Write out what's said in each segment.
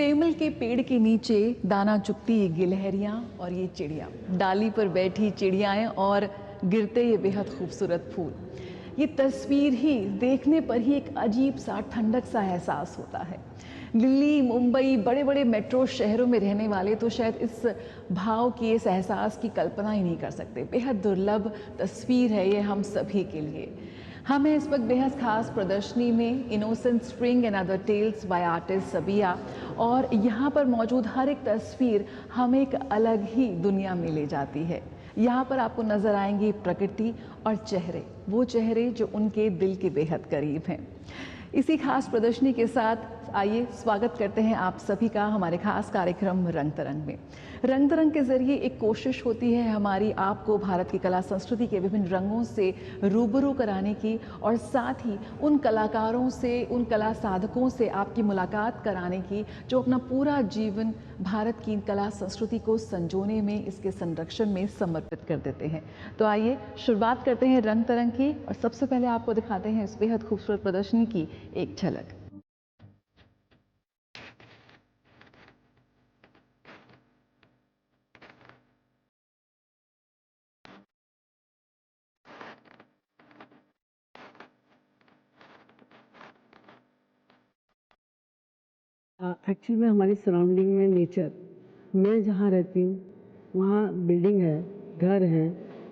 सेमल के पेड़ के नीचे दाना चुगती ये गिलहरियाँ और ये चिड़िया, डाली पर बैठी चिड़ियाएँ और गिरते ये बेहद खूबसूरत फूल। ये तस्वीर ही देखने पर ही एक अजीब सा ठंडक सा एहसास होता है। दिल्ली, मुंबई, बड़े बड़े मेट्रो शहरों में रहने वाले तो शायद इस भाव की, इस एहसास की कल्पना ही नहीं कर सकते। बेहद दुर्लभ तस्वीर है ये हम सभी के लिए। हम हैं इस वक्त बेहद खास प्रदर्शनी में, Innocent Spring and Other Tales by artist Sabiya, और यहाँ पर मौजूद हर एक तस्वीर हमें एक अलग ही दुनिया में ले जाती है। यहाँ पर आपको नजर आएंगी प्रकृति और चेहरे, वो चेहरे जो उनके दिल के बेहद करीब हैं। इसी खास प्रदर्शनी के साथ आइए स्वागत करते हैं आप सभी का हमारे खास कार्यक्रम रंग तरंग में। रंग तरंग के जरिए एक कोशिश होती है हमारी आपको भारत की कला संस्कृति के विभिन्न रंगों से रूबरू कराने की, और साथ ही उन कलाकारों से, उन कला साधकों से आपकी मुलाकात कराने की जो अपना पूरा जीवन भारत की कला संस्कृति को संजोने में, इसके संरक्षण में समर्पित कर देते हैं। तो आइए शुरुआत करते हैं रंग तरंग की, और सबसे पहले आपको दिखाते हैं इस बेहद खूबसूरत प्रदर्शनी की एक झलक। एक्चुअली में हमारी सराउंडिंग में नेचर, मैं जहाँ रहती हूँ वहाँ बिल्डिंग है, घर है,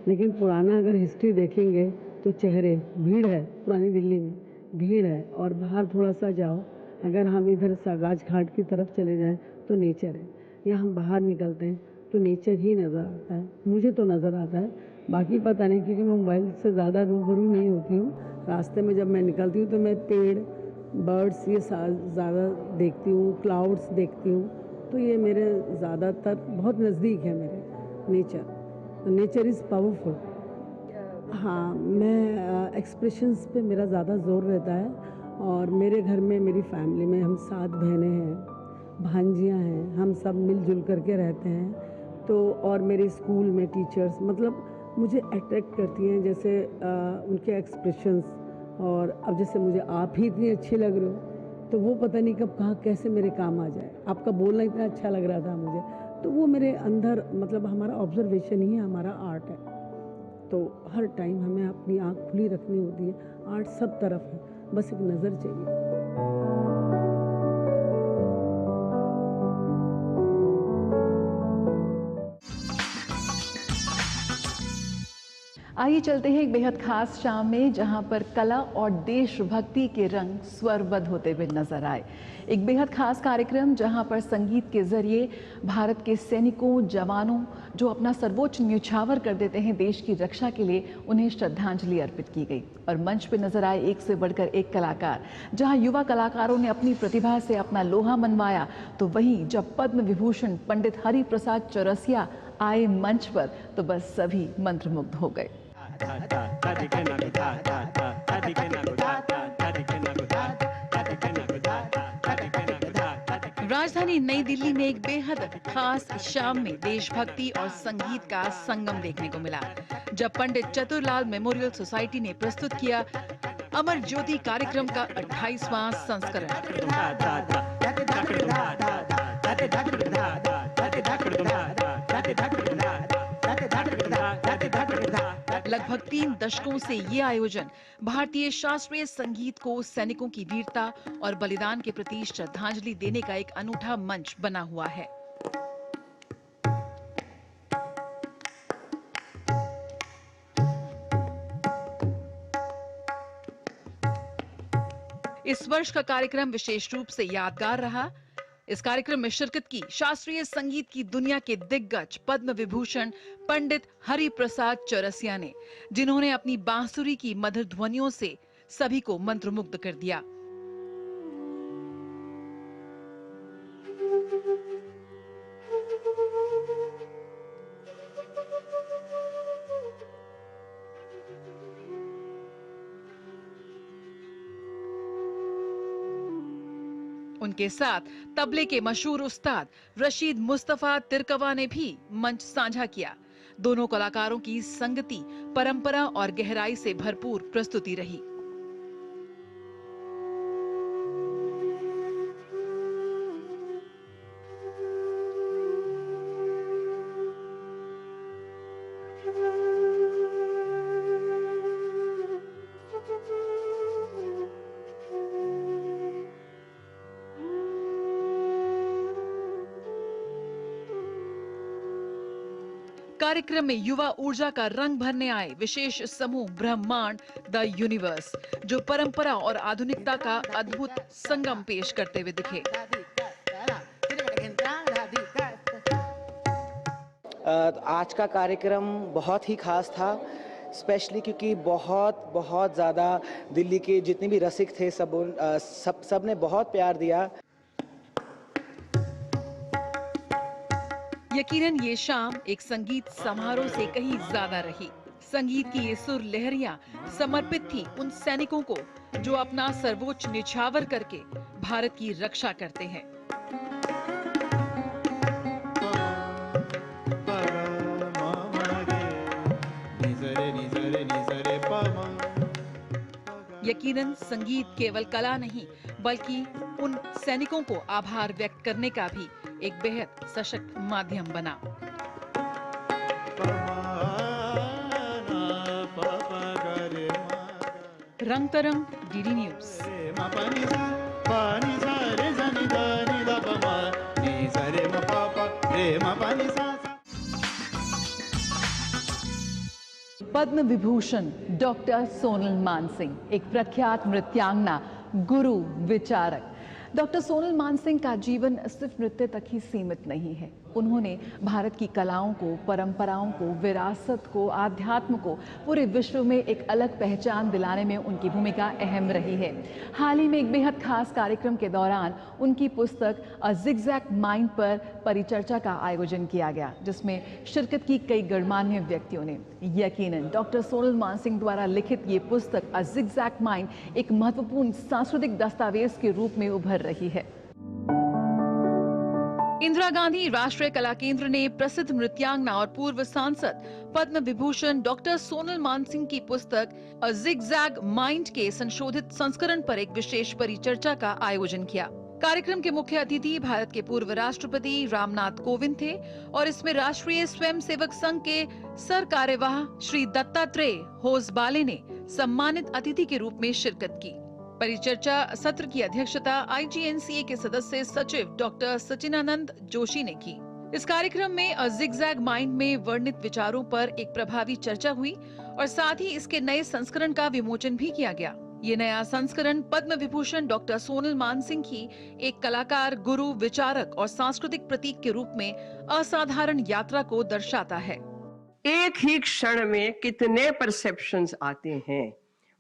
लेकिन पुराना अगर हिस्ट्री देखेंगे तो चेहरे, भीड़ है। पुरानी दिल्ली में भीड़ है, और बाहर थोड़ा सा जाओ, अगर हम इधर सागाज घाट की तरफ चले जाएं तो नेचर है। या हम बाहर निकलते हैं तो नेचर ही नज़र आता है, मुझे तो नज़र आता है। बाकी पता नहीं, क्योंकि मैं मोबाइल से ज़्यादा रूबरू नहीं होती हूँ। रास्ते में जब मैं निकलती हूँ तो मैं पेड़, बर्ड्स ये ज़्यादा देखती हूँ, क्लाउड्स देखती हूँ, तो ये मेरे ज़्यादातर बहुत नज़दीक है मेरे नेचर। Nature is powerful. हाँ, मैं एक्सप्रेशंस पे मेरा ज़्यादा जोर रहता है, और मेरे घर में, मेरी फैमिली में हम 7 बहनें हैं, भांजियाँ हैं, हम सब मिलजुल करके रहते हैं। तो और मेरे स्कूल में टीचर्स मतलब मुझे अट्रैक्ट करती हैं, जैसे उनके एक्सप्रेशंस। और अब जैसे मुझे आप ही इतनी अच्छी लग रहे हो, तो वो पता नहीं कब कहाँ कैसे मेरे काम आ जाए। आपका बोलना इतना अच्छा लग रहा था मुझे, तो वो मेरे अंदर, मतलब हमारा ऑब्जर्वेशन ही हमारा आर्ट है। तो हर टाइम हमें अपनी आँख खुली रखनी होती है। आर्ट सब तरफ है, बस एक नज़र चाहिए। आइए चलते हैं एक बेहद खास शाम में, जहां पर कला और देशभक्ति के रंग स्वरबद्ध होते हुए नजर आए। एक बेहद खास कार्यक्रम जहां पर संगीत के जरिए भारत के सैनिकों, जवानों जो अपना सर्वोच्च न्यौछावर कर देते हैं देश की रक्षा के लिए, उन्हें श्रद्धांजलि अर्पित की गई। और मंच पर नजर आए एक से बढ़कर एक कलाकार। जहां युवा कलाकारों ने अपनी प्रतिभा से अपना लोहा मनवाया, तो वहीं जब पद्म विभूषण पंडित हरि प्रसाद चौरसिया आए मंच पर, तो बस सभी मंत्रमुग्ध हो गए। राजधानी नई दिल्ली में एक बेहद खास शाम में देशभक्ति और संगीत का संगम देखने को मिला, जब पंडित चतुरलाल मेमोरियल सोसाइटी ने प्रस्तुत किया अमर ज्योति कार्यक्रम का 28वां संस्करण। लगभग 3 दशकों से ये आयोजन भारतीय शास्त्रीय संगीत को सैनिकों की वीरता और बलिदान के प्रति श्रद्धांजलि देने का एक अनूठा मंच बना हुआ है। इस वर्ष का कार्यक्रम विशेष रूप से यादगार रहा। इस कार्यक्रम में शिरकत की शास्त्रीय संगीत की दुनिया के दिग्गज पद्म विभूषण पंडित हरि प्रसाद चौरसिया ने, जिन्होंने अपनी बांसुरी की मधुर ध्वनियों से सभी को मंत्रमुग्ध कर दिया। उनके साथ तबले के मशहूर उस्ताद रशीद मुस्तफा तिरकवा ने भी मंच साझा किया। दोनों कलाकारों की संगति, परंपरा और गहराई से भरपूर प्रस्तुति रही। कार्यक्रम में युवा ऊर्जा का रंग भरने आए विशेष समूह ब्रह्मांड द यूनिवर्स, जो परंपरा और आधुनिकता का अद्भुत संगम पेश करते हुए दिखे। आज का कार्यक्रम बहुत ही खास था, स्पेशली क्योंकि बहुत बहुत ज़्यादा दिल्ली के जितने भी रसिक थे सब ने बहुत प्यार दिया। यकीनन ये शाम एक संगीत समारोह से कहीं ज्यादा रही। संगीत की ये सुर लहरियां समर्पित थी उन सैनिकों को जो अपना सर्वोच्च निछावर करके भारत की रक्षा करते हैं। यकीनन संगीत केवल कला नहीं, बल्कि उन सैनिकों को आभार व्यक्त करने का भी एक बेहद सशक्त माध्यम बना। रंग तरंग, DD news. Padma Vibhushan doctor Sonal Mansingh, एक प्रख्यात नृत्यांगना, गुरु, विचारक। डॉक्टर सोनल मानसिंह का जीवन सिर्फ नृत्य तक ही सीमित नहीं है। उन्होंने भारत की कलाओं को, परंपराओं को, विरासत को, आध्यात्म को पूरे विश्व में एक अलग पहचान दिलाने में उनकी भूमिका अहम रही है। हाल ही में एक बेहद खास कार्यक्रम के दौरान उनकी पुस्तक अ जिगजैग माइंड पर परिचर्चा का आयोजन किया गया, जिसमें शिरकत की कई गणमान्य व्यक्तियों ने। यकीनन डॉक्टर सोनल मानसिंह द्वारा लिखित ये पुस्तक अ जिगजैग माइंड एक महत्वपूर्ण सांस्कृतिक दस्तावेज के रूप में उभर रही है। इंदिरा गांधी राष्ट्रीय कला केंद्र ने प्रसिद्ध नृत्यांगना और पूर्व सांसद पद्म विभूषण डॉक्टर सोनल मानसिंह की पुस्तक अ जिगजैग माइंड के संशोधित संस्करण पर एक विशेष परिचर्चा का आयोजन किया। कार्यक्रम के मुख्य अतिथि भारत के पूर्व राष्ट्रपति रामनाथ कोविंद थे और इसमें राष्ट्रीय स्वयंसेवक संघ के सर कार्यवाह श्री दत्तात्रेय होसबाले ने सम्मानित अतिथि के रूप में शिरकत की। परिचर्चा सत्र की अध्यक्षता IGNCA के सदस्य सचिव डॉक्टर सचिनानंद जोशी ने की। इस कार्यक्रम में अ जिगजैग माइंड में वर्णित विचारों पर एक प्रभावी चर्चा हुई और साथ ही इसके नए संस्करण का विमोचन भी किया गया। ये नया संस्करण पद्म विभूषण डॉक्टर सोनल मानसिंह की एक कलाकार, गुरु, विचारक और सांस्कृतिक प्रतीक के रूप में असाधारण यात्रा को दर्शाता है। एक ही क्षण में कितने परसेप्शंस आते हैं,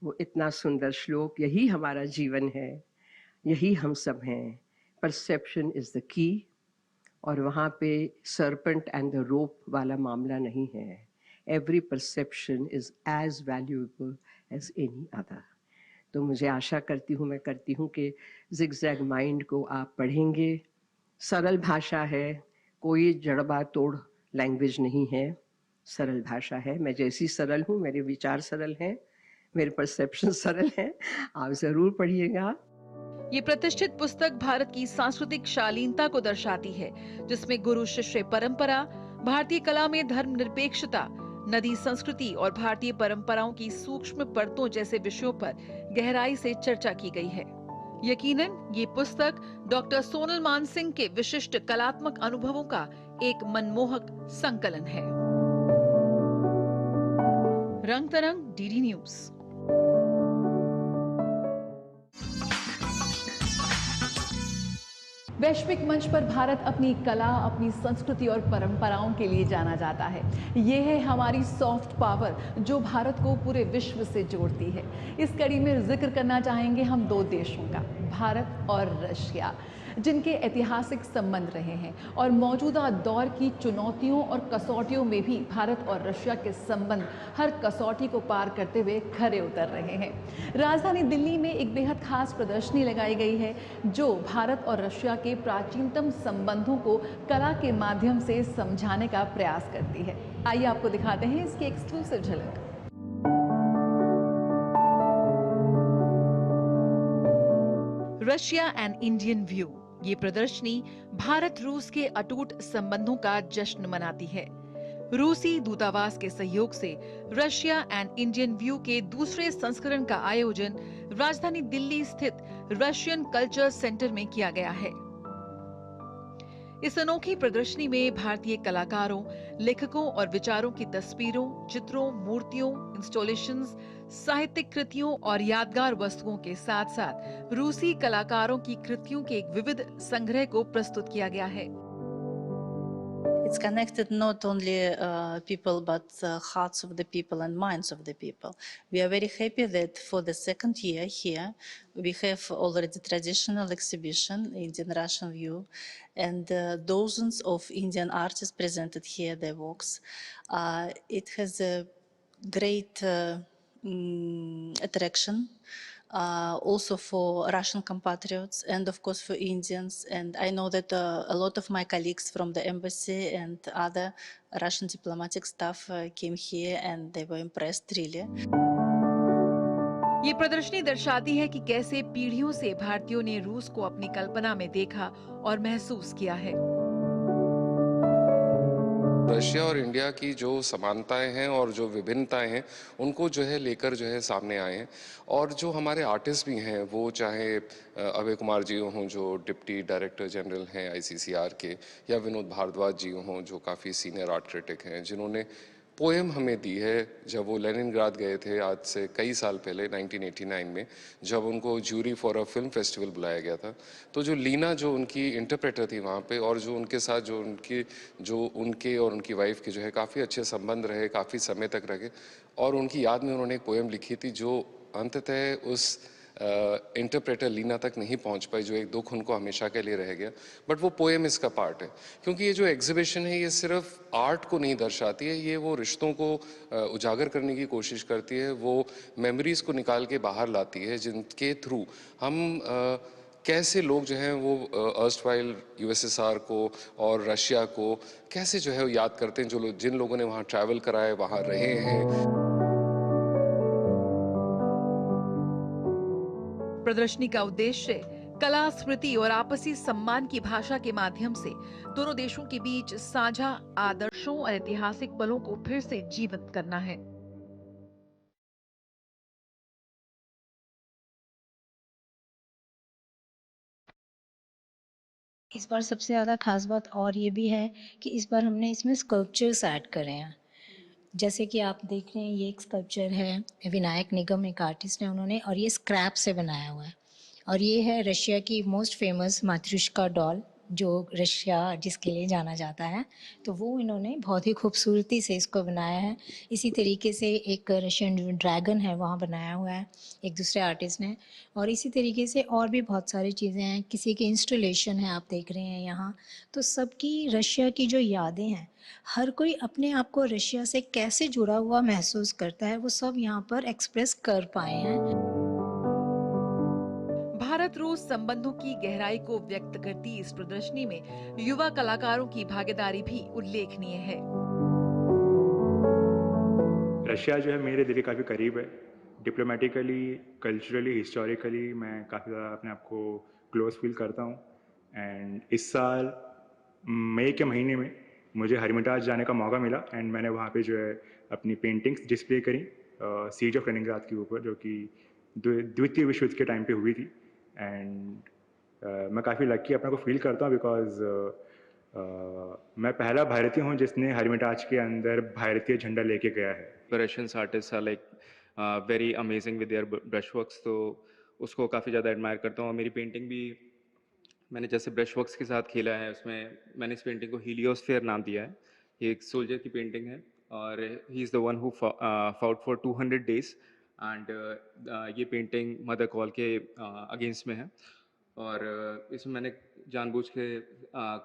वो इतना सुंदर श्लोक, यही हमारा जीवन है, यही हम सब हैं। Perception is the key. और वहाँ पे सर्पेंट एंड द रोप वाला मामला नहीं है। Every perception is as valuable as any other. तो मुझे आशा करती हूँ कि जिगजैग माइंड को आप पढ़ेंगे। सरल भाषा है, कोई जड़बा तोड़ लैंग्वेज नहीं है, सरल भाषा है। मैं जैसी सरल हूँ, मेरे विचार सरल हैं, मेरे परसेप्शन सरल हैं। आप जरूर पढ़िएगा। ये प्रतिष्ठित पुस्तक भारत की सांस्कृतिक शालीनता को दर्शाती है, जिसमें गुरु शिष्य परंपरा, भारतीय कला में धर्मनिरपेक्षता, नदी संस्कृति और भारतीय परंपराओं की सूक्ष्म परतों जैसे विषयों पर गहराई से चर्चा की गई है। यकीनन ये पुस्तक डॉक्टर सोनल मानसिंह के विशिष्ट कलात्मक अनुभवों का एक मनमोहक संकलन है। रंग तरंग, डीडी न्यूज़। वैश्विक मंच पर भारत अपनी कला, अपनी संस्कृति और परंपराओं के लिए जाना जाता है। ये है हमारी सॉफ्ट पावर जो भारत को पूरे विश्व से जोड़ती है। इस कड़ी में जिक्र करना चाहेंगे हम दो देशों का, भारत और रशिया, जिनके ऐतिहासिक संबंध रहे हैं और मौजूदा दौर की चुनौतियों और कसौटियों में भी भारत और रशिया के संबंध हर कसौटी को पार करते हुए खरे उतर रहे हैं। राजधानी दिल्ली में एक बेहद खास प्रदर्शनी लगाई गई है जो भारत और रशिया के प्राचीनतम संबंधों को कला के माध्यम से समझाने का प्रयास करती है। आइए आपको दिखाते हैं इसकी एक्सक्लूसिव झलक। रशिया एंड इंडियन व्यू, ये प्रदर्शनी भारत रूस के अटूट संबंधों का जश्न मनाती है। रूसी दूतावास के सहयोग से रशिया एंड इंडियन व्यू के दूसरे संस्करण का आयोजन राजधानी दिल्ली स्थित रशियन कल्चर सेंटर में किया गया है। इस अनोखी प्रदर्शनी में भारतीय कलाकारों, लेखकों और विचारों की तस्वीरों, चित्रों, मूर्तियों, इंस्टॉलेशंस, साहित्यिक कृतियों और यादगार वस्तुओं के साथ-साथ रूसी कलाकारों की कृतियों के एक विविध संग्रह को प्रस्तुत किया गया है। It's connected not only people, but the hearts of the people and minds of the people. We are very happy that for the second year here, we have already traditional exhibition, Indian Russian View, and dozens of Indian artists presented here their works. It has a great attraction also for Russian compatriots and of course for Indians. And I know that a lot of my colleagues from the embassy and other Russian diplomatic staff came here and they were impressed really. ये प्रदर्शनी दर्शाती है कि कैसे पीढ़ियों से भारतीयों ने रूस को अपनी कल्पना में देखा और महसूस किया है। रशिया और इंडिया की जो समानताएं हैं और जो विभिन्नताएं हैं उनको जो है लेकर जो है सामने आए हैं। और जो हमारे आर्टिस्ट भी हैं वो चाहे अभय कुमार जी हों जो डिप्टी डायरेक्टर जनरल हैं आईसीसीआर के, या विनोद भारद्वाज जी हों जो काफ़ी सीनियर आर्ट क्रिटिक हैं, जिन्होंने पोएम हमें दी है जब वो लेनिनग्राद गए थे आज से कई साल पहले 1989 में, जब उनको jury for a film festival बुलाया गया था। तो जो लीना जो उनकी इंटरप्रेटर थी वहाँ पे, और जो उनके साथ जो उनके और उनकी वाइफ के जो है काफ़ी अच्छे संबंध रहे, काफ़ी समय तक रहे, और उनकी याद में उन्होंने एक पोएम लिखी थी जो अंततः उस इंटरप्रेटर लीना तक नहीं पहुंच पाई, जो एक दुख उनको हमेशा के लिए रह गया। बट वो पोएम इसका पार्ट है, क्योंकि ये जो एग्जीबिशन है ये सिर्फ आर्ट को नहीं दर्शाती है, ये वो रिश्तों को उजागर करने की कोशिश करती है, वो मेमोरीज को निकाल के बाहर लाती है जिनके थ्रू हम कैसे लोग जो हैं वो अर्स्टवाइल यूएसएसआर को और रशिया को कैसे जो है वो याद करते हैं, जिन लोगों ने वहाँ ट्रैवल करा है, वहाँ रहे हैं। प्रदर्शनी का उद्देश्य कला, स्मृति और आपसी सम्मान की भाषा के माध्यम से दोनों देशों के बीच साझा आदर्शों और ऐतिहासिक पलों को फिर से जीवंत करना है। इस बार सबसे ज़्यादा खास बात और ये भी है कि इस बार हमने इसमें स्कल्पचर्स ऐड करे हैं। जैसे कि आप देख रहे हैं ये एक स्कल्पचर है, विनायक निगम एक आर्टिस्ट है उन्होंने, और ये स्क्रैप से बनाया हुआ है। और ये है रशिया की मोस्ट फेमस मातृष्का डॉल, जो रशिया जिसके लिए जाना जाता है, तो वो इन्होंने बहुत ही खूबसूरती से इसको बनाया है। इसी तरीके से एक रशियन ड्रैगन है वहाँ बनाया हुआ है एक दूसरे आर्टिस्ट ने, और इसी तरीके से और भी बहुत सारी चीज़ें हैं। किसी की इंस्टॉलेशन है आप देख रहे हैं यहाँ, तो सबकी रशिया की जो यादें हैं, हर कोई अपने आप को रशिया से कैसे जुड़ा हुआ महसूस करता है, वो सब यहाँ पर एक्सप्रेस कर पाए हैं। भारत रूस संबंधों की गहराई को व्यक्त करती इस प्रदर्शनी में युवा कलाकारों की भागीदारी भी उल्लेखनीय है। रशिया जो है मेरे दिल के काफ़ी करीब है। डिप्लोमेटिकली, कल्चरली, हिस्टोरिकली मैं काफ़ी ज़्यादा अपने आप को क्लोज फील करता हूँ। एंड इस साल मई के महीने में मुझे हरमिटाज जाने का मौका मिला एंड मैंने वहाँ पे जो है अपनी पेंटिंग्स डिस्प्ले करी सीज ऑफ लेनिनग्राद के ऊपर, जो कि द्वितीय विश्व युद्ध के टाइम पे हुई थी। एंड मैं काफ़ी लकी अपने को फील करता हूँ बिकॉज मैं पहला भारतीय हूँ जिसने हरमिटाज के अंदर भारतीय झंडा लेके गया है। Russian artists are like very amazing with their brushworks, तो उसको काफ़ी ज़्यादा एडमायर करता हूँ। और मेरी पेंटिंग भी मैंने जैसे ब्रशवर्क्स के साथ खेला है, उसमें मैंने इस पेंटिंग को हीलियोस्फेयर नाम दिया है। ये एक सोल्जर की पेंटिंग है और he is the one who fought for 200 days and ये पेंटिंग मदर कॉल के अगेंस्ट में है। और इसमें मैंने जानबूझ के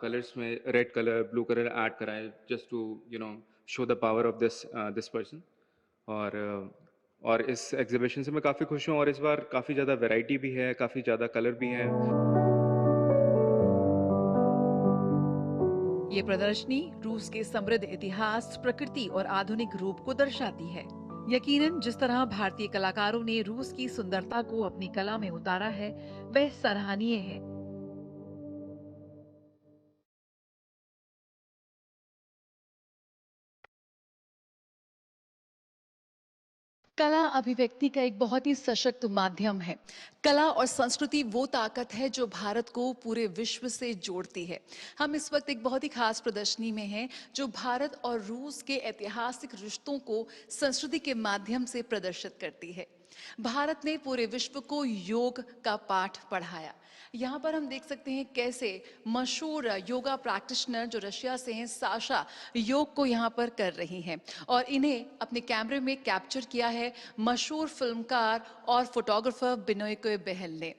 कलर्स में red colour, blue colour add करा है just to show the power of this person. और इस एग्जीबिशन से मैं काफ़ी खुश हूँ और इस बार काफ़ी ज़्यादा वैरायटी भी है, काफ़ी ज़्यादा कलर भी है। ये प्रदर्शनी रूस के समृद्ध इतिहास, प्रकृति और आधुनिक रूप को दर्शाती है। यकीनन जिस तरह भारतीय कलाकारों ने रूस की सुंदरता को अपनी कला में उतारा है, वह सराहनीय है। कला अभिव्यक्ति का एक बहुत ही सशक्त माध्यम है। कला और संस्कृति वो ताकत है जो भारत को पूरे विश्व से जोड़ती है। हम इस वक्त एक बहुत ही खास प्रदर्शनी में हैं जो भारत और रूस के ऐतिहासिक रिश्तों को संस्कृति के माध्यम से प्रदर्शित करती है। भारत ने पूरे विश्व को योग का पाठ पढ़ाया। यहाँ पर हम देख सकते हैं कैसे मशहूर योगा प्रैक्टिशनर जो रशिया से हैं, साशा, योग को यहाँ पर कर रही हैं और इन्हें अपने कैमरे में कैप्चर किया है मशहूर फिल्मकार और फोटोग्राफर बिनोय बहल ने।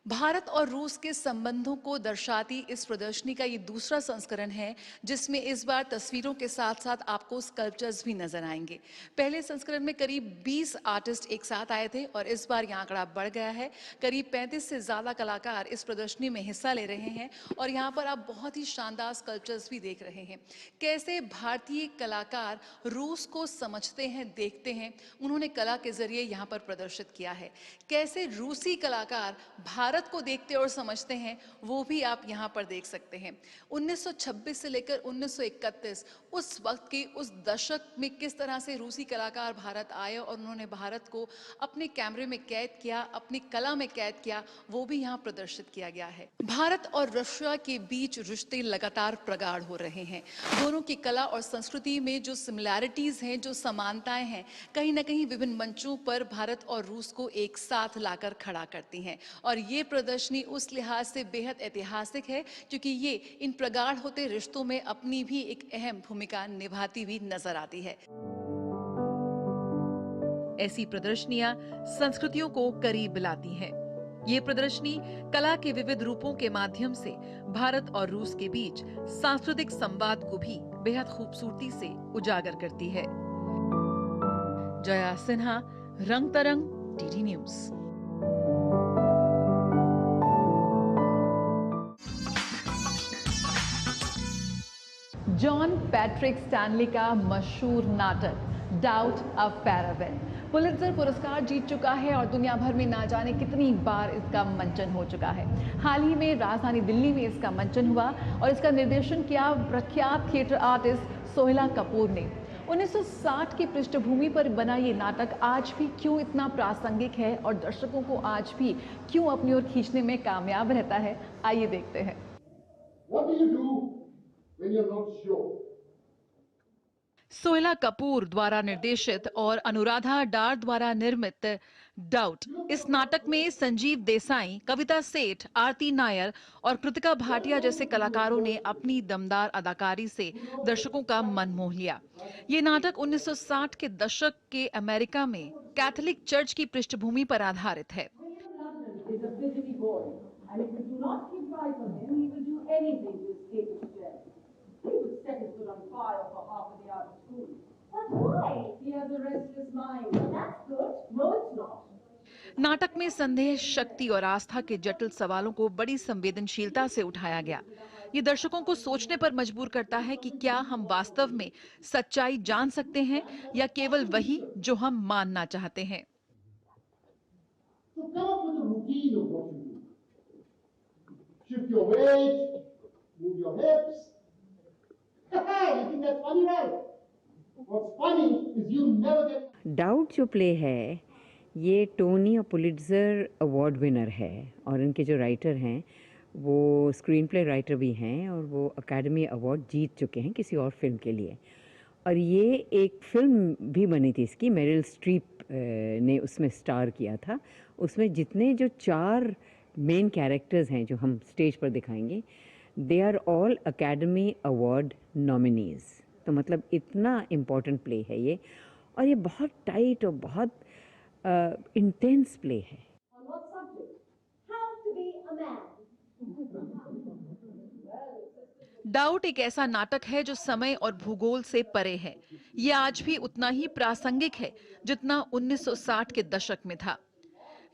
भारत और रूस के संबंधों को दर्शाती इस प्रदर्शनी का ये दूसरा संस्करण है जिसमें इस बार तस्वीरों के साथ साथ आपको स्कल्पचर्स भी नजर आएंगे। पहले संस्करण में करीब 20 आर्टिस्ट एक साथ आए थे और इस बार ये आंकड़ा बढ़ गया है। करीब 35 से ज्यादा कलाकार इस प्रदर्शनी में हिस्सा ले रहे हैं और यहाँ पर आप बहुत ही शानदार स्कल्पचर्स भी देख रहे हैं। कैसे भारतीय कलाकार रूस को समझते हैं, देखते हैं, उन्होंने कला के जरिए यहाँ पर प्रदर्शित किया है। कैसे रूसी कलाकार भारत को देखते और समझते हैं वो भी आप यहाँ पर देख सकते हैं। 1926 से लेकर 1931 उस वक्त के उस दशक में किस तरह से रूसी कलाकार भारत आए और उन्होंने भारत को अपने कैमरे में कैद किया, अपनी कला में कैद किया, वो भी यहाँ प्रदर्शित किया गया है। भारत और रशिया के बीच रिश्ते लगातार प्रगाढ़ हो रहे हैं। दोनों की कला और संस्कृति में जो सिमिलैरिटीज हैं, जो समानताएं हैं, कहीं ना कहीं विभिन्न मंचों पर भारत और रूस को एक साथ लाकर खड़ा करती हैं और ये प्रदर्शनी उस लिहाज से बेहद ऐतिहासिक है क्योंकि ये इन प्रगाढ़ होते रिश्तों में अपनी भी एक अहम भूमिका निभाती हुई नजर आती है। ऐसी प्रदर्शनियां संस्कृतियों को करीब लाती हैं। ये प्रदर्शनी कला के विविध रूपों के माध्यम से भारत और रूस के बीच सांस्कृतिक संवाद को भी बेहद खूबसूरती से उजागर करती है। जया सिन्हा, रंग तरंग, DD news. John Patrick Stanley का मशहूर नाटक डाउट ऑफ पैरावेल पुलित्जर पुरस्कार जीत चुका है और दुनिया भर में ना जाने कितनी बार इसका मंचन हो चुका है। हाल ही में राजधानी दिल्ली में इसका मंचन हुआ और इसका निर्देशन किया प्रख्यात थिएटर आर्टिस्ट सोहेला कपूर ने। 1960 की पृष्ठभूमि पर बना ये नाटक आज भी क्यों इतना प्रासंगिक है और दर्शकों को आज भी क्यों अपनी ओर खींचने में कामयाब रहता है, आइए देखते हैं। When you're not sure. सोहेला कपूर द्वारा निर्देशित और अनुराधा डार द्वारा निर्मित डाउट, इस नाटक में संजीव देसाई, कविता सेठ, आरती नायर और कृतिका भाटिया जैसे कलाकारों ने अपनी दमदार अदाकारी से दर्शकों का मन मोह लिया। ये नाटक 1960 के दशक के अमेरिका में कैथोलिक चर्च की पृष्ठभूमि पर आधारित है। He would set his foot on fire for half a day out of school. But why? He has a restless mind. Well, that's good. No, it's not. नाटक में संदेह, शक्ति और आस्था के जटिल सवालों को बड़ी संवेदनशीलता से उठाया गया। ये दर्शकों को सोचने पर मजबूर करता है कि क्या हम वास्तव में सच्चाई जान सकते हैं या केवल वही जो हम मानना चाहते हैं। So come up with a routine of what you do. Shift your weight, move your hips. You think that's funny, right? What's funny is you never get. Doubt जो प्ले है ये टोनी और पुलित्जर अवार्ड विनर है और इनके जो writer हैं वो स्क्रीन प्ले राइटर भी हैं और वो अकेडमी अवार्ड जीत चुके हैं किसी और फिल्म के लिए। और ये एक फिल्म भी बनी थी इसकी, मेरिल स्ट्रीप ने उसमें स्टार किया था। उसमें जितने जो 4 मेन कैरेक्टर्स हैं जो हम स्टेज पर दिखाएंगे, they are all academy award nominees. तो मतलब इतना इम्पोर्टेंट प्ले है ये, और ये बहुत टाइट और बहुत इंटेंस प्ले है। डाउट एक ऐसा नाटक है जो समय और भूगोल से परे है। ये आज भी उतना ही प्रासंगिक है जितना 1960 के दशक में था।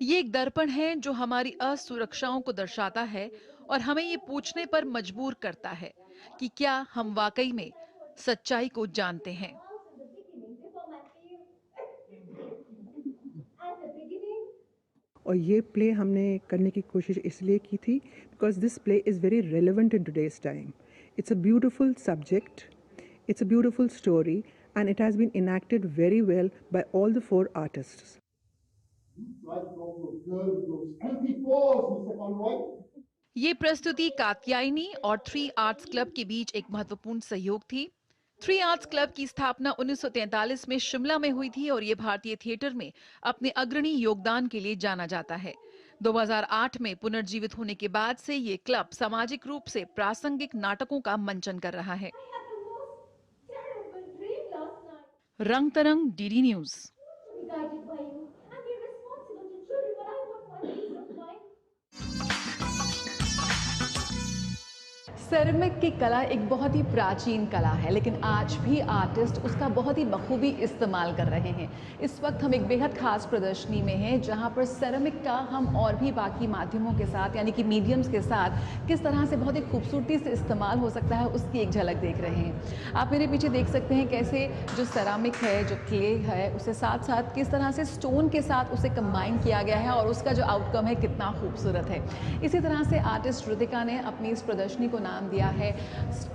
ये एक दर्पण है जो हमारी असुरक्षाओं को दर्शाता है और हमें ये पूछने पर मजबूर करता है कि क्या हम वाकई में सच्चाई को जानते हैं। और ये प्ले हमने करने की कोशिश इसलिए की थी because this play is very relevant in today's time. It's a beautiful subject, it's a beautiful story and it has been enacted very well by all the 4 artists. You tried to go to a girl with those filthy paws, Mr. Conroy. ये प्रस्तुति कात्यायनी और 3 arts club के बीच एक महत्वपूर्ण सहयोग थी। 3 arts club की स्थापना 1943 में शिमला में हुई थी और ये भारतीय थिएटर में अपने अग्रणी योगदान के लिए जाना जाता है। 2008 में पुनर्जीवित होने के बाद से ये क्लब सामाजिक रूप से प्रासंगिक नाटकों का मंचन कर रहा है। रंग तरंग, डीडी न्यूज। सेरेमिक की कला एक बहुत ही प्राचीन कला है, लेकिन आज भी आर्टिस्ट उसका बहुत ही बखूबी इस्तेमाल कर रहे हैं। इस वक्त हम एक बेहद खास प्रदर्शनी में हैं, जहां पर सेरेमिक का हम और भी बाकी माध्यमों के साथ यानी कि मीडियम्स के साथ किस तरह से बहुत ही खूबसूरती से इस्तेमाल हो सकता है, उसकी एक झलक देख रहे हैं। आप मेरे पीछे देख सकते हैं कैसे जो सेरामिक है, जो क्ले है, उसे साथ साथ किस तरह से स्टोन के साथ उसे कंबाइन किया गया है और उसका जो आउटकम है कितना खूबसूरत है। इसी तरह से आर्टिस्ट रितिका ने अपनी इस प्रदर्शनी को नाम दिया है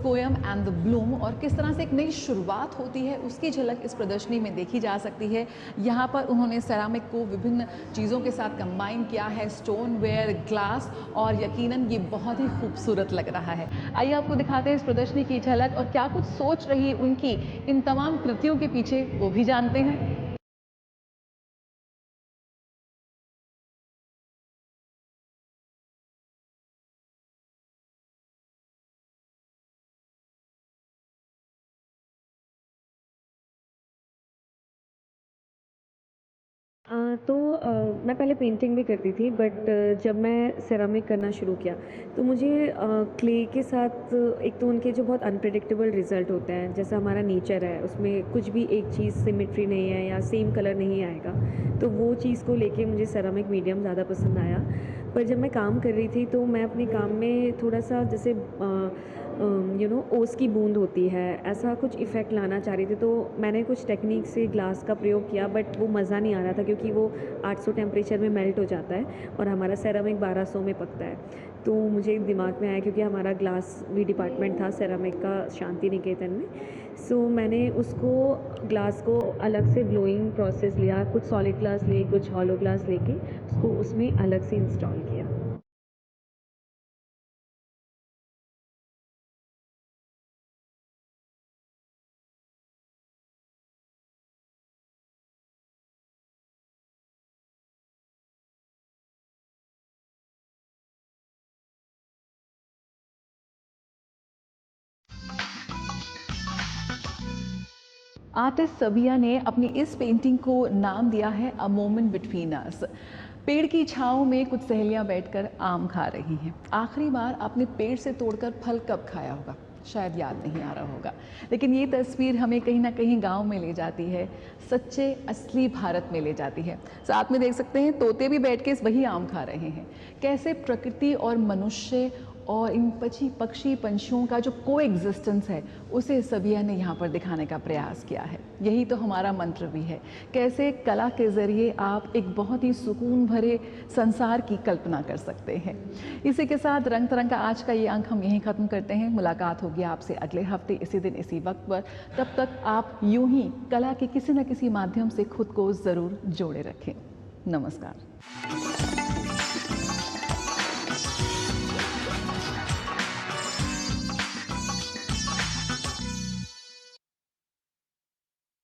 पोएम एंड द ब्लूम, और किस तरह से एक नई शुरुआत होती है उसकी झलक इस प्रदर्शनी में देखी जा सकती है। यहाँ पर उन्होंने सेरामिक को विभिन्न चीज़ों के साथ कंबाइन किया है, स्टोन वेयर, ग्लास, और यकीनन ये बहुत ही खूबसूरत लग रहा है। आइए आपको दिखाते हैं इस प्रदर्शनी की झलक और क्या कुछ सोच रही उनकी इन तमाम कृतियों के पीछे, वो भी जानते हैं। मैं पहले पेंटिंग भी करती थी, बट जब मैं सेरामिक करना शुरू किया तो मुझे क्ले के साथ एक तो उनके जो बहुत अनप्रेडिक्टेबल रिज़ल्ट होते हैं, जैसा हमारा नेचर है उसमें कुछ भी एक चीज़ सिमेट्री नहीं है या सेम कलर नहीं आएगा, तो वो चीज़ को लेके मुझे सेरामिक मीडियम ज़्यादा पसंद आया। पर जब मैं काम कर रही थी तो मैं अपने काम में थोड़ा सा जैसे ओस की बूंद होती है, ऐसा कुछ इफ़ेक्ट लाना चाह रही थी, तो मैंने कुछ टेक्निक से ग्लास का प्रयोग किया, बट वो मज़ा नहीं आ रहा था क्योंकि वो 800 टेम्परेचर में मेल्ट हो जाता है और हमारा सेरामिक 1200 में पकता है। तो मुझे दिमाग में आया, क्योंकि हमारा ग्लास भी डिपार्टमेंट था सेरामिक का शांति निकेतन में, सो मैंने उसको ग्लास को अलग से ब्लोइंग प्रोसेस लिया, कुछ सॉलिड ग्लास लिए, कुछ हॉलो ग्लास लेके उसको उसमें अलग से इंस्टॉल किया। आर्टिस्ट सबिया ने अपनी इस पेंटिंग को नाम दिया है अ मोमेंट बिटवीन अस। पेड़ की छाँव में कुछ सहेलियां बैठकर आम खा रही हैं। आखिरी बार आपने पेड़ से तोड़कर फल कब खाया होगा, शायद याद नहीं आ रहा होगा, लेकिन ये तस्वीर हमें कहीं ना कहीं गांव में ले जाती है, सच्चे असली भारत में ले जाती है। साथ में देख सकते हैं तोते भी बैठ के वही आम खा रहे हैं। कैसे प्रकृति और मनुष्य और इन पक्षी पंछियों का जो कोएग्जिस्टेंस है उसे सबिया ने यहाँ पर दिखाने का प्रयास किया है। यही तो हमारा मंत्र भी है, कैसे कला के ज़रिए आप एक बहुत ही सुकून भरे संसार की कल्पना कर सकते हैं। इसी के साथ रंग तरंग का आज का ये अंक हम यहीं ख़त्म करते हैं। मुलाकात होगी आपसे अगले हफ्ते इसी दिन इसी वक्त पर। तब तक आप यूं ही कला के किसी न किसी माध्यम से खुद को ज़रूर जोड़े रखें। नमस्कार।